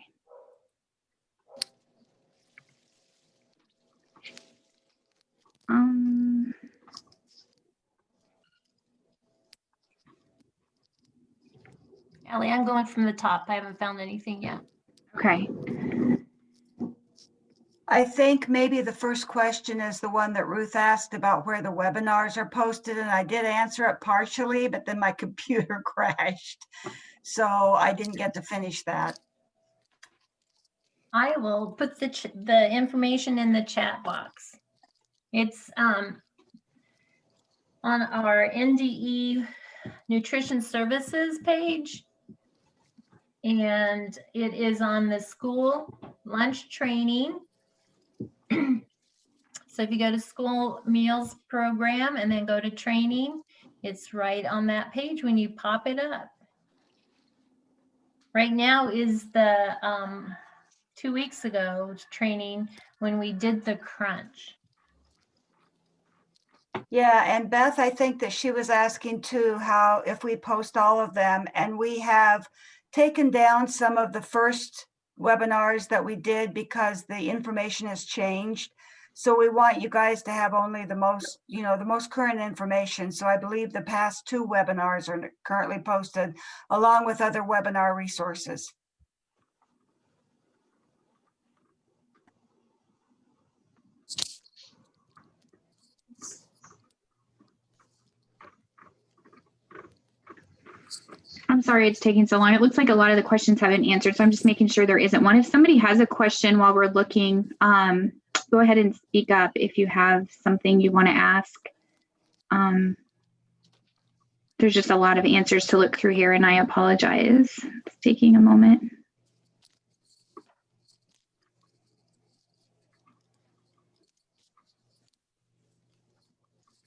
Allie, I'm going from the top. I haven't found anything yet. Okay. I think maybe the first question is the one that Ruth asked about where the webinars are posted, and I did answer it partially, but then my computer crashed. So I didn't get to finish that. I will put the information in the chat box. It's on our NDE Nutrition Services page. And it is on the school lunch training. So if you go to school meals program and then go to training, it's right on that page when you pop it up. Right now is the 2 weeks ago training when we did the crunch. Yeah, and Beth, I think that she was asking too, how if we post all of them, and we have taken down some of the first webinars that we did because the information has changed. So we want you guys to have only the most, the most current information. So I believe the past 2 webinars are currently posted along with other webinar resources. I'm sorry it's taking so long. It looks like a lot of the questions have been answered, so I'm just making sure there isn't one. If somebody has a question while we're looking, go ahead and speak up if you have something you want to ask. There's just a lot of answers to look through here, and I apologize. It's taking a moment.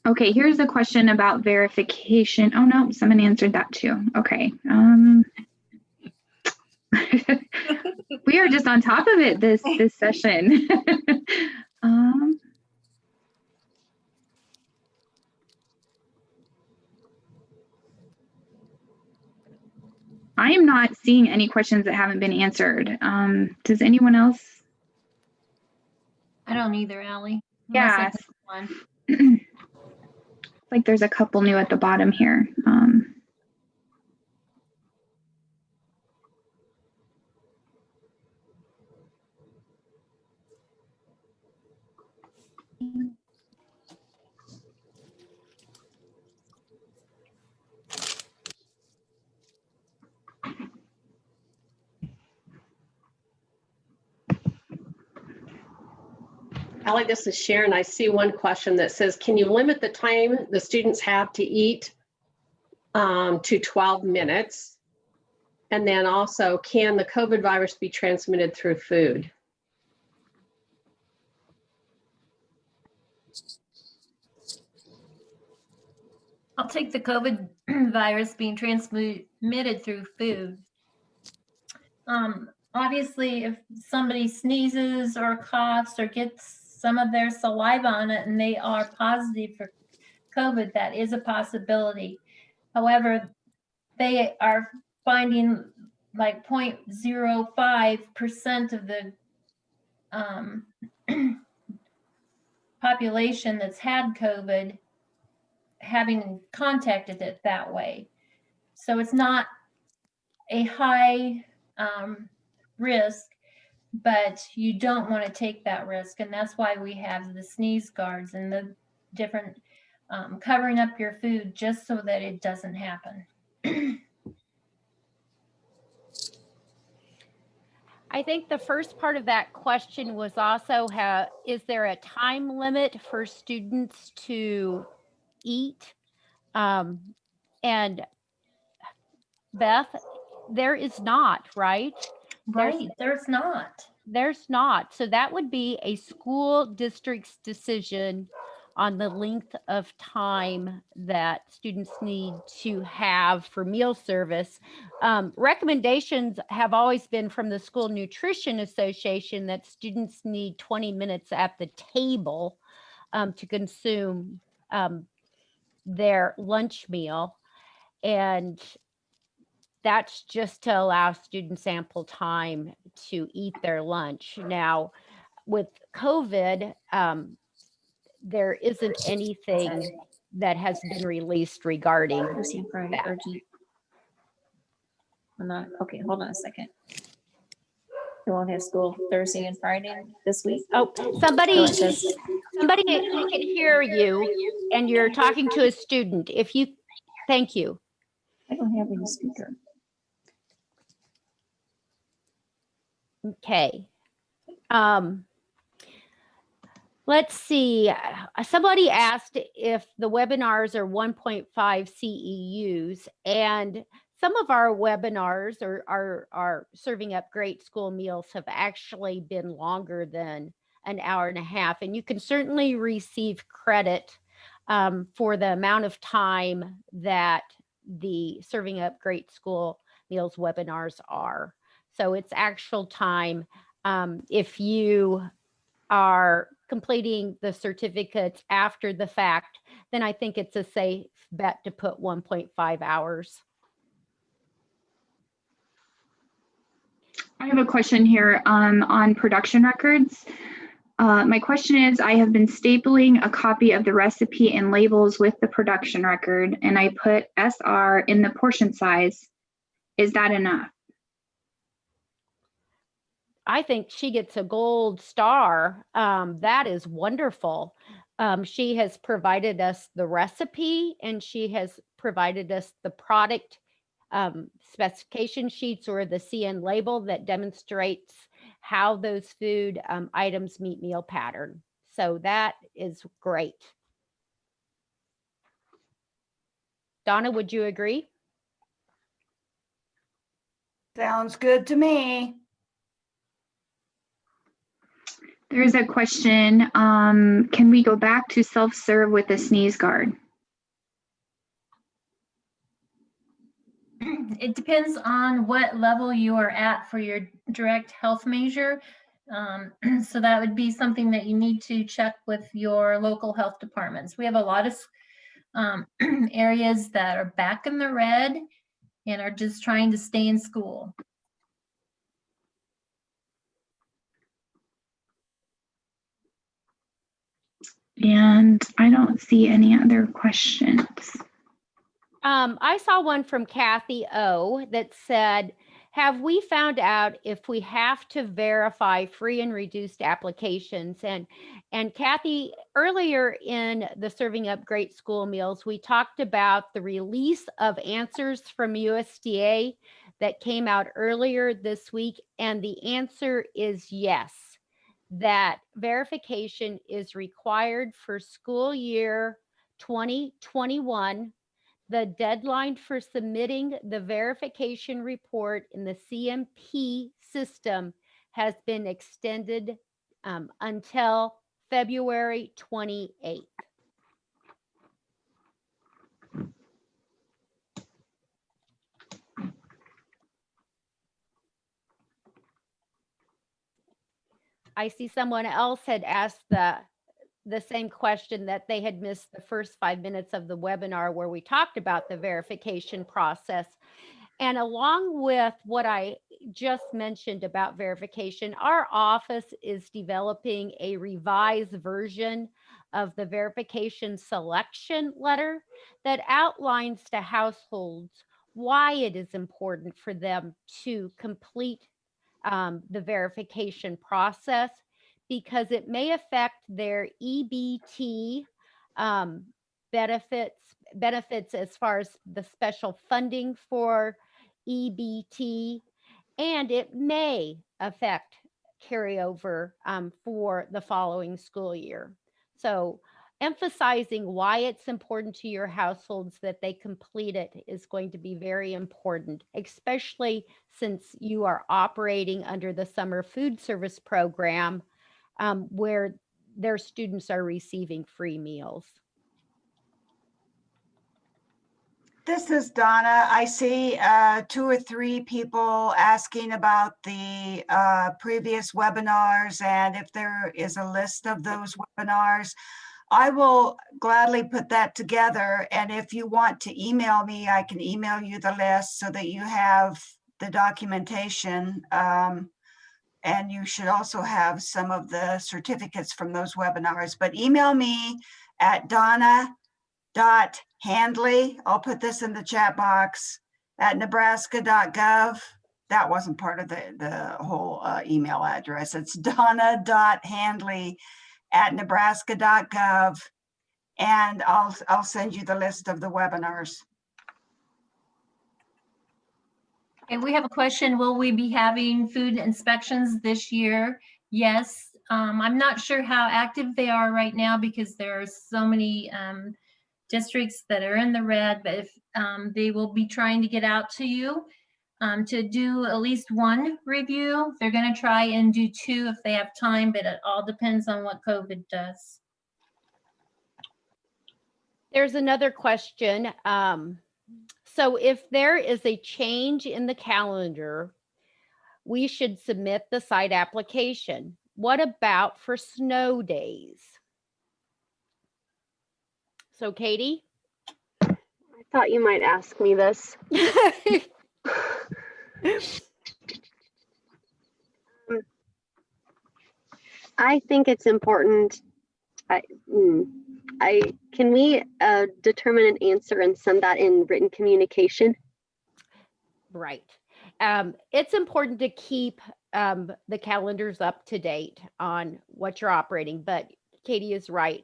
Okay, here's a question about verification. Oh no, someone answered that too. Okay. We are just on top of it this session. I am not seeing any questions that haven't been answered. Does anyone else? I don't either, Allie. Yeah. One. Like there's a couple new at the bottom here. Allie, this is Sharon. I see one question that says, can you limit the time the students have to eat to 12 minutes? And then also, can the COVID virus be transmitted through food? I'll take the COVID virus being transmitted through food. Obviously, if somebody sneezes or coughs or gets some of their saliva on it and they are positive for COVID, that is a possibility. However, they are finding like 0.05% of the population that's had COVID having contacted it that way. So it's not a high risk, but you don't want to take that risk. And that's why we have the sneeze guards and the different covering up your food just so that it doesn't happen. I think the first part of that question was also is there a time limit for students to eat? And Beth, there is not, right? Right, there's not. There's not. So that would be a school district's decision on the length of time that students need to have for meal service. Recommendations have always been from the School Nutrition Association that students need 20 minutes at the table to consume their lunch meal. And that's just to allow students ample time to eat their lunch. Now, with COVID, there isn't anything that has been released regarding that. I'm not, okay, hold on a second. We won't have school Thursday and Friday this week. Oh, somebody can hear you and you're talking to a student. Thank you. I don't have any speaker. Okay. Let's see. Somebody asked if the webinars are 1.5 CEUs, and some of our webinars are serving up great school meals have actually been longer than an hour and a half. And you can certainly receive credit for the amount of time that the Serving Up Great School Meals webinars are. So it's actual time. If you are completing the certificates after the fact, then I think it's a safe bet to put 1.5 hours. I have a question here on production records. My question is, I have been stapling a copy of the recipe and labels with the production record, and I put SR in the portion size. Is that enough? I think she gets a gold star. That is wonderful. She has provided us the recipe, and she has provided us the product specification sheets or the CN label that demonstrates how those food items meet meal pattern. So that is great. Donna, would you agree? Sounds good to me. There's a question. Can we go back to self-serve with a sneeze guard? It depends on what level you are at for your direct health measure. So that would be something that you need to check with your local health departments. We have a lot of areas that are back in the red and are just trying to stay in school. And I don't see any other questions. I saw one from Kathy O that said, have we found out if we have to verify free and reduced applications? And Kathy, earlier in the Serving Up Great School Meals, we talked about the release of answers from USDA that came out earlier this week. And the answer is yes, that verification is required for school year 2021. The deadline for submitting the verification report in the CMP system has been extended until February 28th. I see someone else had asked the same question, that they had missed the first 5 minutes of the webinar where we talked about the verification process. And along with what I just mentioned about verification, our office is developing a revised version of the verification selection letter that outlines to households why it is important for them to complete the verification process, because it may affect their EBT benefits as far as the special funding for EBT, and it may affect carryover for the following school year. So emphasizing why it's important to your households that they complete it is going to be very important, especially since you are operating under the summer food service program where their students are receiving free meals. This is Donna. I see 2 or 3 people asking about the previous webinars and if there is a list of those webinars. I will gladly put that together, and if you want to email me, I can email you the list so that you have the documentation. And you should also have some of the certificates from those webinars, but email me at donna.handley, I'll put this in the chat box, at nebraska.gov. That wasn't part of the whole email address. It's donna.handley@nebraska.gov, and I'll send you the list of the webinars. And we have a question, will we be having food inspections this year? Yes, I'm not sure how active they are right now because there are so many districts that are in the red, but if they will be trying to get out to you to do at least one review. They're going to try and do two if they have time, but it all depends on what COVID does. There's another question. So if there is a change in the calendar, we should submit the site application. What about for snow days? So Katie? I thought you might ask me this. I think it's important. Can we determine an answer and send that in written communication? Right. It's important to keep the calendars up to date on what you're operating, but Katie is right.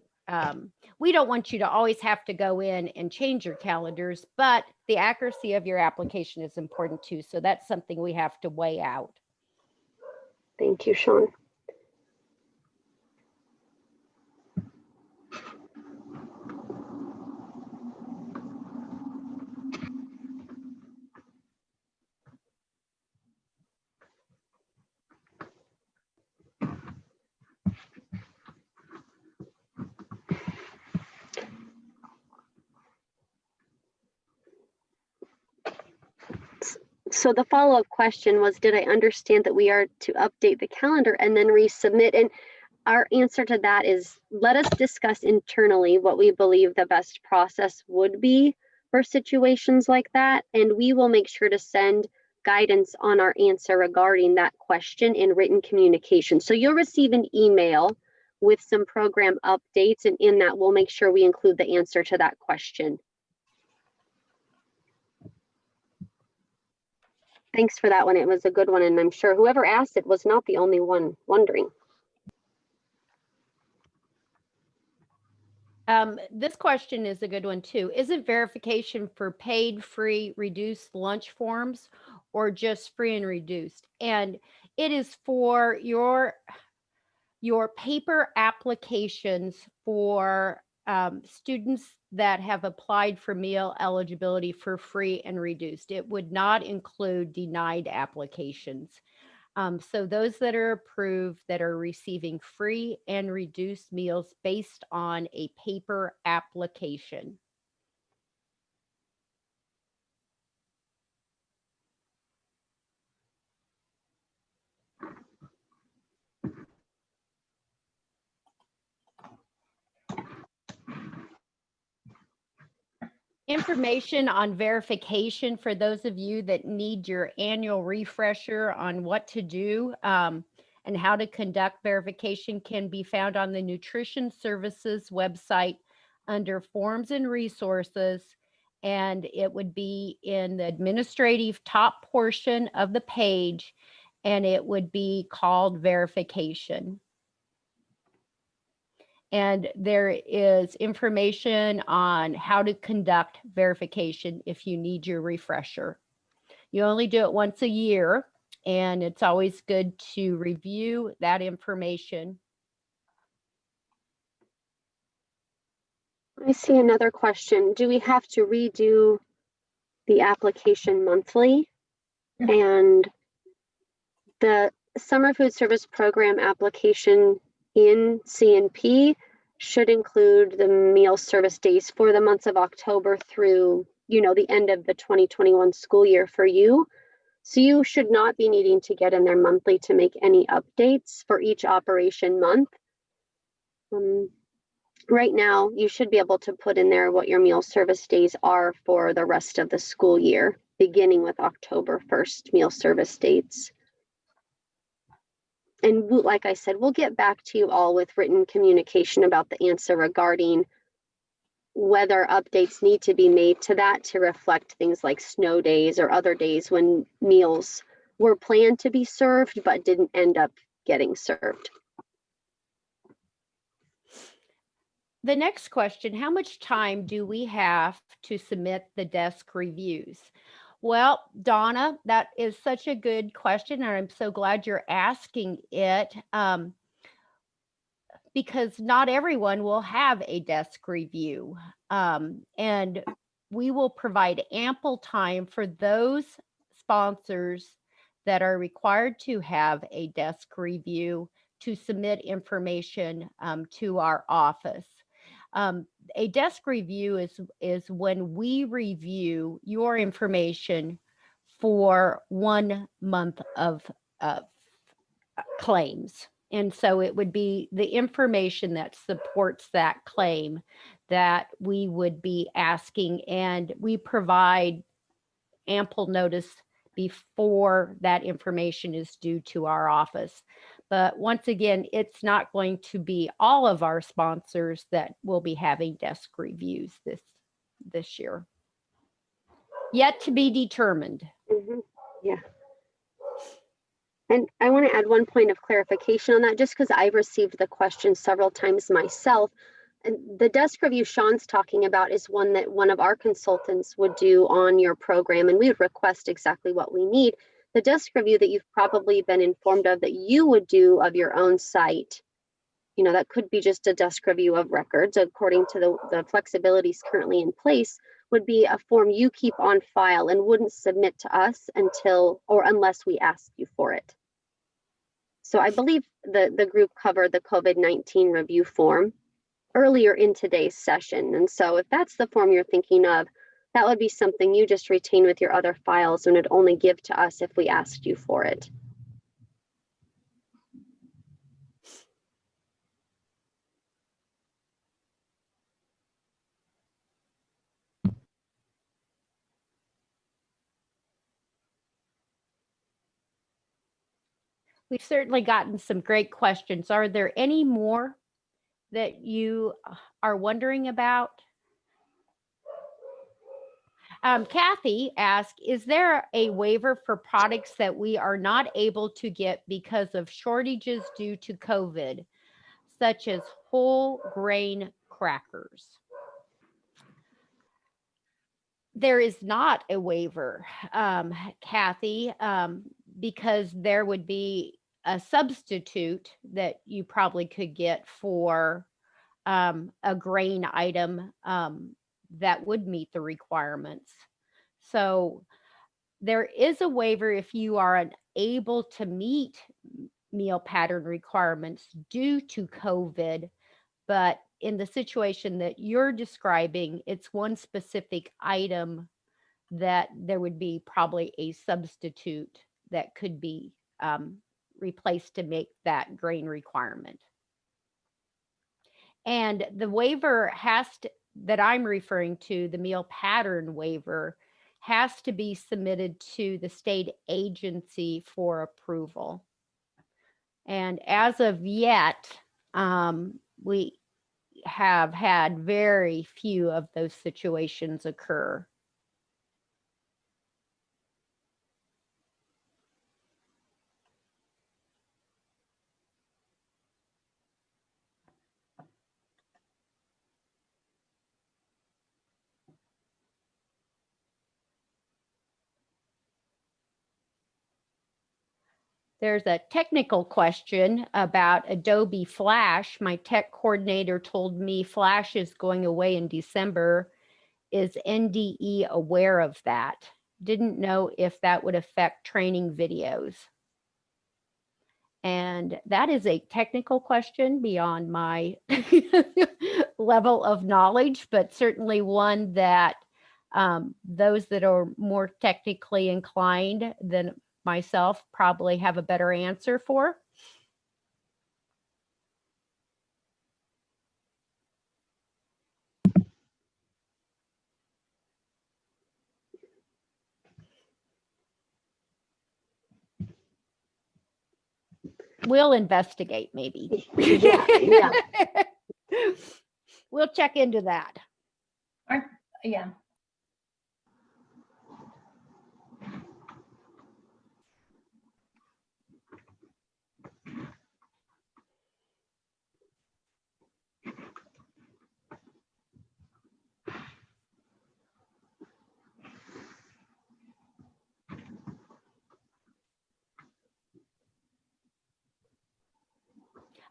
We don't want you to always have to go in and change your calendars, but the accuracy of your application is important too. So that's something we have to weigh out. Thank you, Sean. So the follow-up question was, did I understand that we are to update the calendar and then resubmit? And our answer to that is, let us discuss internally what we believe the best process would be for situations like that. And we will make sure to send guidance on our answer regarding that question in written communication. So you'll receive an email with some program updates, and in that we'll make sure we include the answer to that question. Thanks for that one. It was a good one, and I'm sure whoever asked it was not the only one wondering. This question is a good one too. Isn't verification for paid, free, reduced lunch forms or just free and reduced? And it is for your paper applications for students that have applied for meal eligibility for free and reduced. It would not include denied applications. So those that are approved that are receiving free and reduced meals based on a paper application. Information on verification for those of you that need your annual refresher on what to do and how to conduct verification can be found on the Nutrition Services website under Forms and Resources, and it would be in the administrative top portion of the page, and it would be called verification. And there is information on how to conduct verification if you need your refresher. You only do it once a year, and it's always good to review that information. I see another question. Do we have to redo the application monthly? And the Summer Food Service Program application in CNP should include the meal service days for the months of October through, the end of the 2021 school year for you. So you should not be needing to get in there monthly to make any updates for each operation month. Right now, you should be able to put in there what your meal service days are for the rest of the school year, beginning with October 1st meal service dates. And like I said, we'll get back to you all with written communication about the answer regarding whether updates need to be made to that to reflect things like snow days or other days when meals were planned to be served but didn't end up getting served. The next question, how much time do we have to submit the desk reviews? Well, Donna, that is such a good question, and I'm so glad you're asking it, because not everyone will have a desk review. And we will provide ample time for those sponsors that are required to have a desk review to submit information to our office. A desk review is when we review your information for 1 month of claims. And so it would be the information that supports that claim that we would be asking, and we provide ample notice before that information is due to our office. But once again, it's not going to be all of our sponsors that will be having desk reviews this year. Yet to be determined. Mhm. Yeah. And I want to add one point of clarification on that, just because I've received the question several times myself. And the desk review Sean's talking about is one that one of our consultants would do on your program, and we would request exactly what we need. The desk review that you've probably been informed of that you would do of your own site, you know, that could be just a desk review of records according to the flexibilities currently in place, would be a form you keep on file and wouldn't submit to us until or unless we ask you for it. So I believe the group covered the COVID-19 review form earlier in today's session. And so if that's the form you're thinking of, that would be something you just retain with your other files and would only give to us if we asked you for it. We've certainly gotten some great questions. Are there any more that you are wondering about? Kathy asked, is there a waiver for products that we are not able to get because of shortages due to COVID, such as whole grain crackers? There is not a waiver, Kathy, because there would be a substitute that you probably could get for a grain item that would meet the requirements. So there is a waiver if you are unable to meet meal pattern requirements due to COVID, but in the situation that you're describing, it's one specific item that there would be probably a substitute that could be replaced to make that grain requirement. And the waiver that I'm referring to, the meal pattern waiver, has to be submitted to the state agency for approval. And as of yet, we have had very few of those situations occur. There's a technical question about Adobe Flash. My tech coordinator told me Flash is going away in December. Is NDE aware of that? Didn't know if that would affect training videos. And that is a technical question beyond my level of knowledge, but certainly one that those that are more technically inclined than myself probably have a better answer for. We'll investigate maybe. Yeah. We'll check into that. Yeah.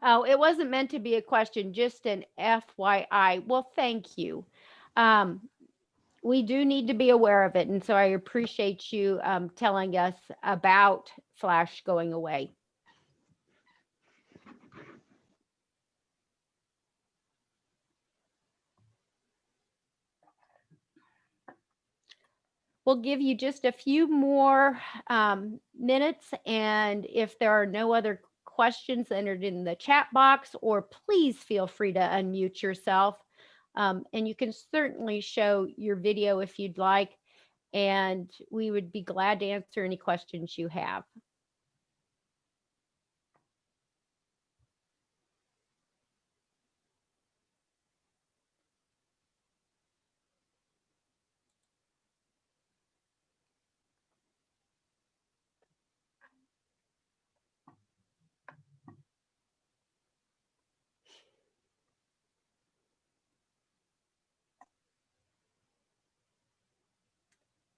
Oh, it wasn't meant to be a question, just an FYI. Well, thank you. We do need to be aware of it. And so I appreciate you telling us about Flash going away. We'll give you just a few more minutes, and if there are no other questions entered in the chat box, or please feel free to unmute yourself. And you can certainly show your video if you'd like, and we would be glad to answer any questions you have.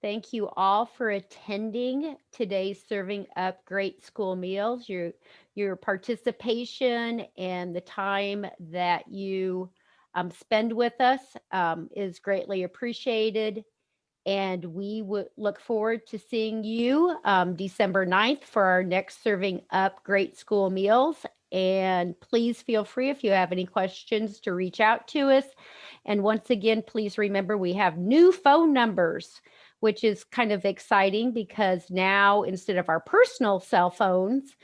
Thank you all for attending today's Serving Up Great School Meals. Your participation and the time that you spend with us is greatly appreciated. And we would look forward to seeing you December 9th for our next Serving Up Great School Meals. And please feel free, if you have any questions, to reach out to us. And once again, please remember we have new phone numbers, which is kind of exciting because now instead of our personal cell phones,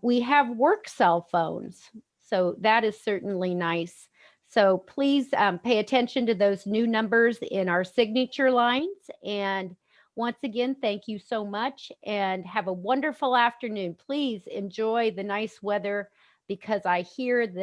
we have work cell phones. So that is certainly nice. So please pay attention to those new numbers in our signature lines. And once again, thank you so much and have a wonderful afternoon. Please enjoy the nice weather because I hear that